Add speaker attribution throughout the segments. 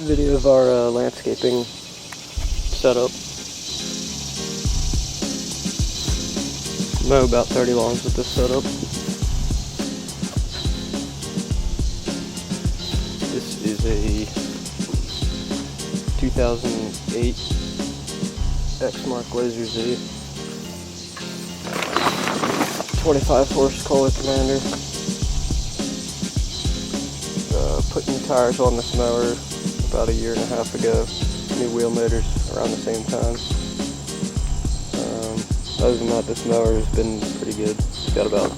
Speaker 1: video of our landscaping setup. Mow about 30 lawns with this setup. This is a 2008 exmark lazer Z. 25 horse Kohler Commander. Put new tires on this mower about a year and a half ago. New wheel motors around the same time. Other than that, this mower has been pretty good. It's got about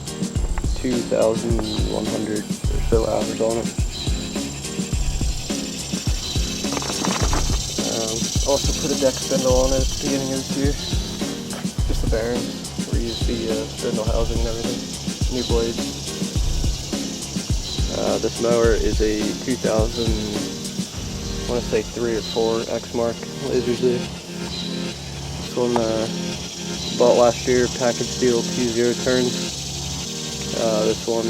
Speaker 1: 2,100 or so hours on it. Also put a deck spindle on it at the beginning of this year. Just the bearings. Reused the spindle housing and everything. New blades. This mower is a 2000, I want to say 3 or 4 exmark lazer Z. This one bought last year, package deal, T0 turns. This one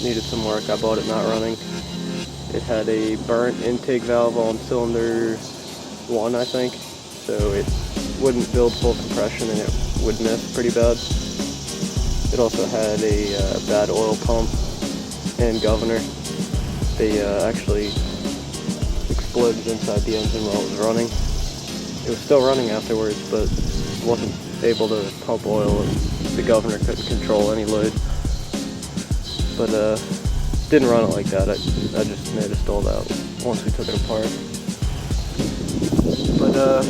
Speaker 1: needed some work. I bought it not running. It had a burnt intake valve on cylinder 1, I think, so it wouldn't build full compression and it would miss pretty bad. It also had a bad oil pump and governor. They actually exploded inside the engine while it was running. It was still running afterwards, but wasn't able to pump oil and the governor couldn't control any load. But didn't run it like that. I just noticed all that once we took it apart. But I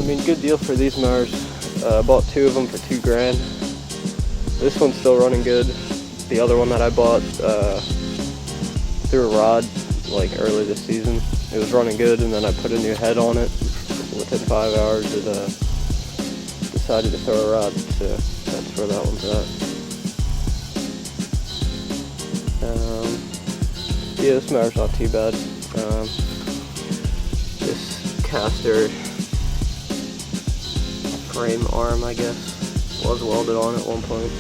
Speaker 1: mean, good deal for these mowers. I bought 2 of them for $2,000. This one's still running good. The other one that I bought through a rod like early this season, it was running good, and then I put a new head on it. Within 5 hours it decided to throw a rod, so that's where that one's at. Yeah, this mower's not too bad. This caster frame arm, I guess, was welded on at one point.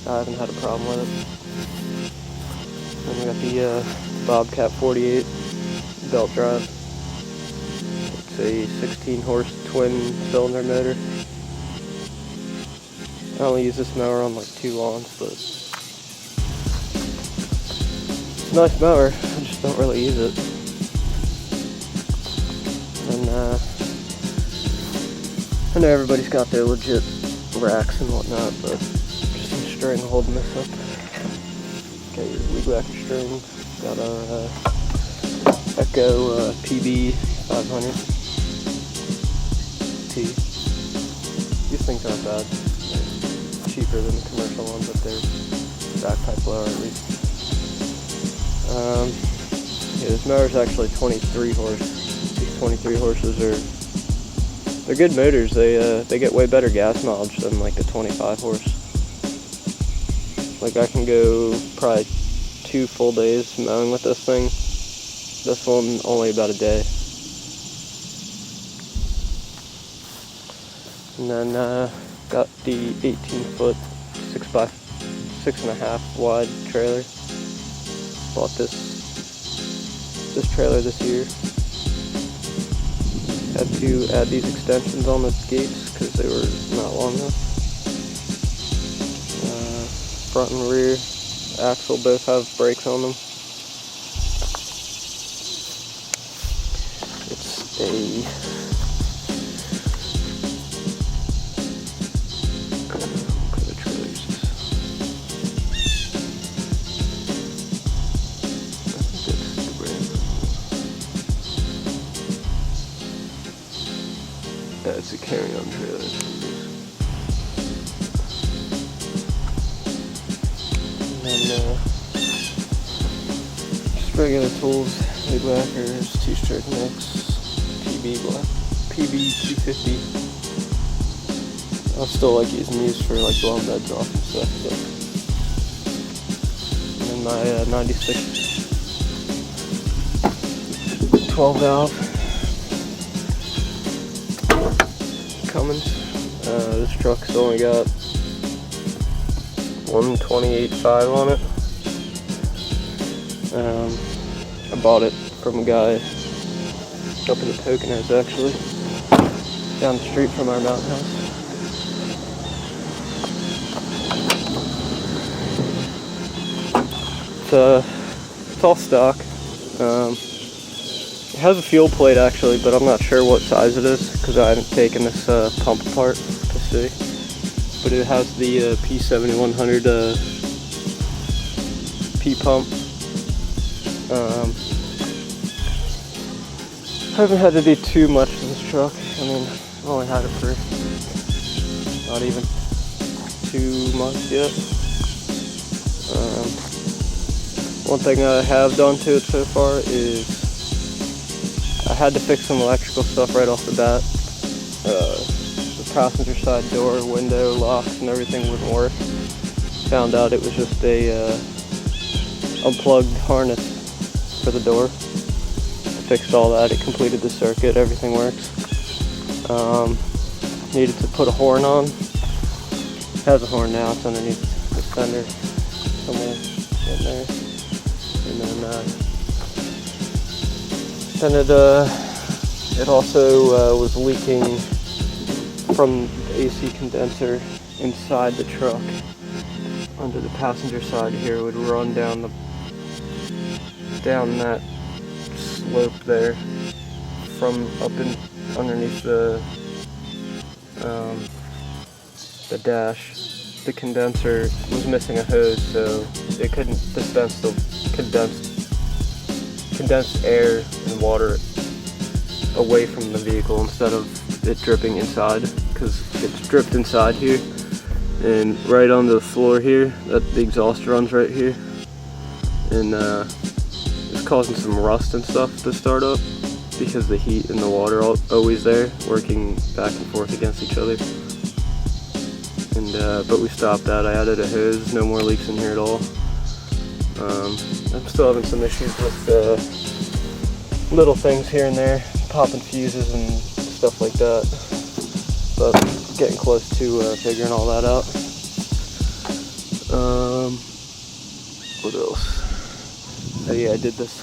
Speaker 1: I haven't had a problem with it. Then we got the Bobcat 48 belt drive. It's a 16 horse twin cylinder motor. I only use this mower on like 2 lawns, but it's a nice mower. I just don't really use it. And I know everybody's got their legit racks and whatnot, but just some string holding this up. Got your weed whacker string. Got our Echo PB 500 T. These things aren't bad. They're cheaper than the commercial ones, but they're backpipe lower at least. Yeah, this mower's actually 23 horse. These 23 horses they're good motors. They get way better gas mileage than like the 25 horse. Like I can go probably 2 full days mowing with this thing. This one only about a day. And then got the 18-foot 6x6.5 wide trailer. Bought this trailer this year. Had to add these extensions on the gates because they were not long enough. Front and rear axle both have brakes on them. It's a what kind of trailer is this? I think that's the brand. It's a carry-on trailer. Just regular tools, weed whackers, 2-stroke mix, PB 250. I still like using these for like blowing beds off and stuff. And then my 96 12 valve Cummins. This truck's only got 128.5 on it. I bought it from a guy up in the Poconos actually, down the street from our mountain house. It's all stock. It has a fuel plate actually, but I'm not sure what size it is because I haven't taken this pump apart to see. But it has the P7100 P pump. I haven't had to do too much to this truck. I mean, I've only had it for not even 2 months yet. One thing I have done to it so far is I had to fix some electrical stuff right off the bat. The passenger side door, window, locks, and everything wouldn't work. Found out it was just a unplugged harness for the door. I fixed all that, it completed the circuit, everything works. Needed to put a horn on. It has a horn now, it's underneath the fender somewhere in there. And then it also was leaking from the AC condenser inside the truck. Under the passenger side here, it would run down that slope there from up in underneath the dash. The condenser was missing a hose, so it couldn't dispense the condensed air and water away from the vehicle instead of it dripping inside, because it's dripped inside here and right onto the floor here. That the exhaust runs right here, and it's causing some rust and stuff to start up because the heat and the water are always there, working back and forth against each other. And but we stopped that. I added a hose, no more leaks in here at all. I'm still having some issues with little things here and there, popping fuses and stuff like that, but getting close to figuring all that out. What else? Oh yeah, I did this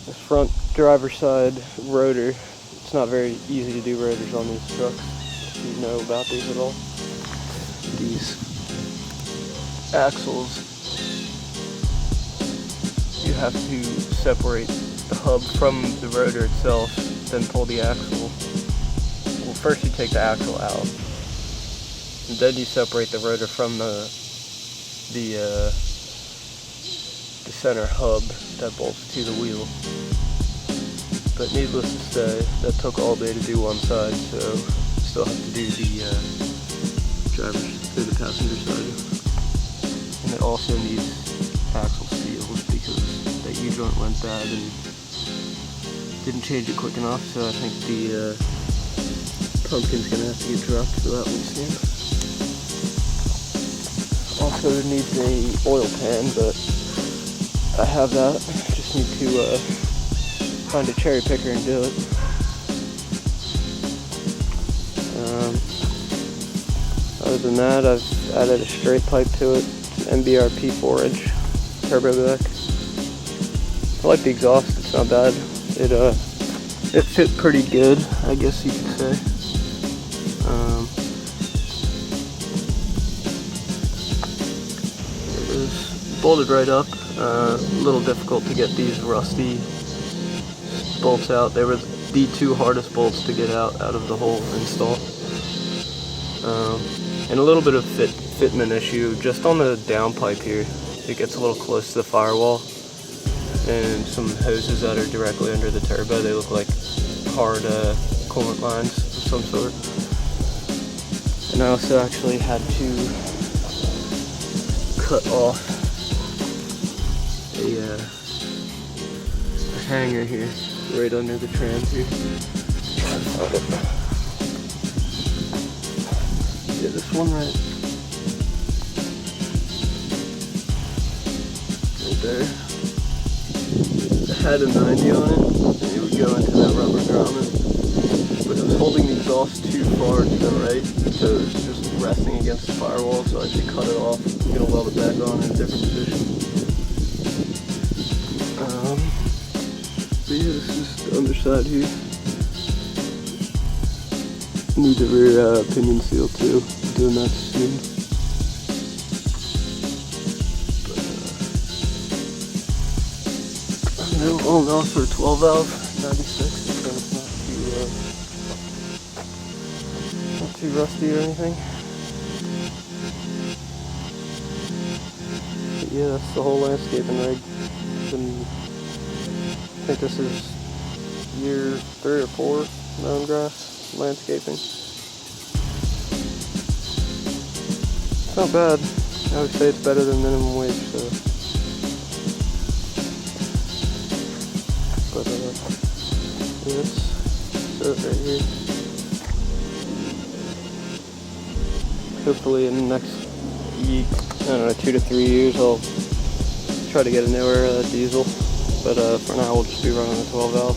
Speaker 1: this front driver's side rotor. It's not very easy to do rotors on these trucks, if you know about these at all. These axles, you have to separate the hub from the rotor itself, then pull the axle. Well, first you take the axle out, and then you separate the rotor from the center hub that bolts to the wheel. But needless to say, that took all day to do one side, so still have to do the passenger side. And it also needs axle seals because that U-joint went bad and didn't change it quick enough, so I think the pumpkin's gonna have to get dropped for that one soon. Also it needs a oil pan, but I have that. Just need to find a cherry picker and do it. Other than that, I've added a straight pipe to it. It's an MBRP 4-inch turbo back. I like the exhaust, it's not bad. It fit pretty good, I guess you could say. It is bolted right up. A little difficult to get these rusty bolts out. They were the two hardest bolts to get out of the whole install. And a little bit of fitment issue just on the downpipe here. It gets a little close to the firewall, and some hoses that are directly under the turbo, they look like hard coolant lines of some sort. And I also actually had to cut off a hanger here, right under the trans here. Yeah, this one right there. It had a 90 on it, and it would go into that rubber grommet. But it was holding the exhaust too far to the right, so it was just resting against the firewall, so I had to cut it off. I'm gonna weld it back on in a different position. But yeah, this is the underside here. Need the rear pinion seal too. Doing that soon. But all now for a 12 valve 96, so it's not too rusty or anything. But yeah, that's the whole landscaping rig. I think this is year 3 or 4 mown grass landscaping. It's not bad. I would say it's better than minimum wage, so. But yeah, that's it right here. Hopefully in the next, I don't know, 2 to 3 years I'll try to get a newer diesel. But for now we'll just be running the 12 valve.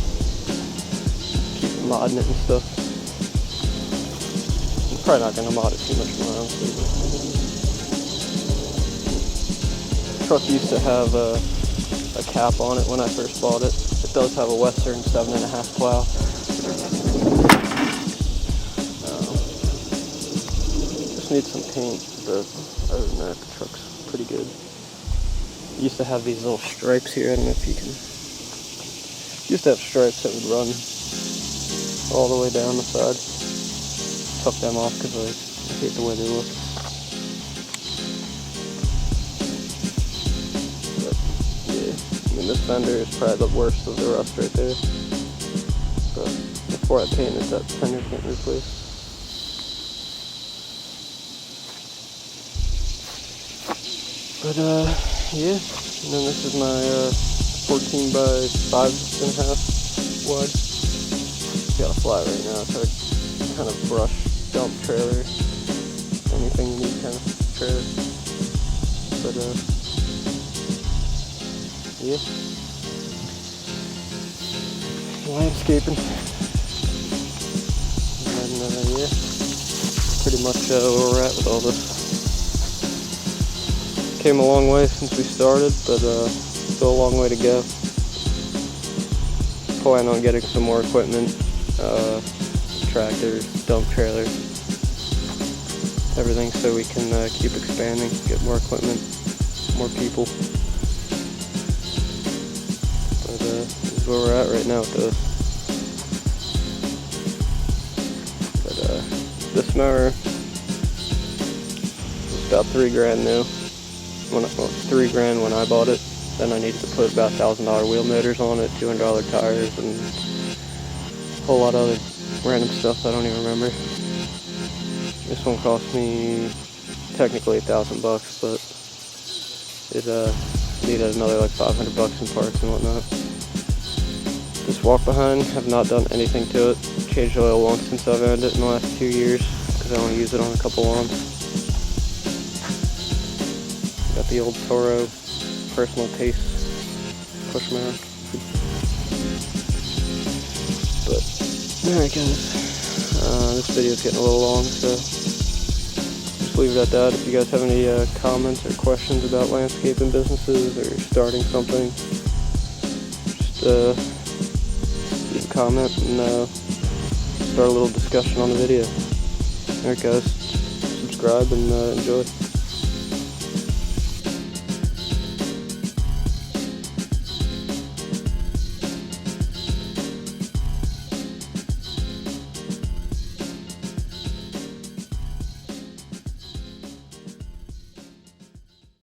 Speaker 1: Keep modding it and stuff. I'm probably not going to mod it too much more, honestly. The truck used to have a cap on it when I first bought it. It does have a Western 7.5 plow. Just needs some paint, but other than that, the truck's pretty good. It used to have these little stripes here. I don't know if you can. It used to have stripes that would run all the way down the side. Took them off because I hate the way they look. But yeah, I mean this fender is probably the worst of the rust right there. But before I paint it, that fender can't replace. But yeah, and then this is my 14 by 5.5 wide. Got a flat right now, so I kind of brush, dump trailer, anything you need kind of trailer. But yeah, landscaping. And then yeah, pretty much where we're at with all this. Came a long way since we started, but still a long way to go. Plan on getting some more equipment, tractor, dump trailer, everything, so we can keep expanding, get more equipment, more people. But this is where we're at right now with this. But this mower is about $3,000 new. $3 grand when I bought it. Then I needed to put about $1,000 wheel motors on it, $200 tires, and a whole lot of other random stuff I don't even remember. This one cost me technically $1,000, but it needed another like $500 in parts and whatnot. This walk behind, have not done anything to it. Changed oil once since I've owned it in the last 2 years because I only use it on a couple lawns. Got the old Toro personal taste push mower. But alright guys, this video is getting a little long, so just leave it at that. If you guys have any comments or questions about landscaping businesses or starting something, just leave a comment and start a little discussion on the video. Alright guys, subscribe and enjoy.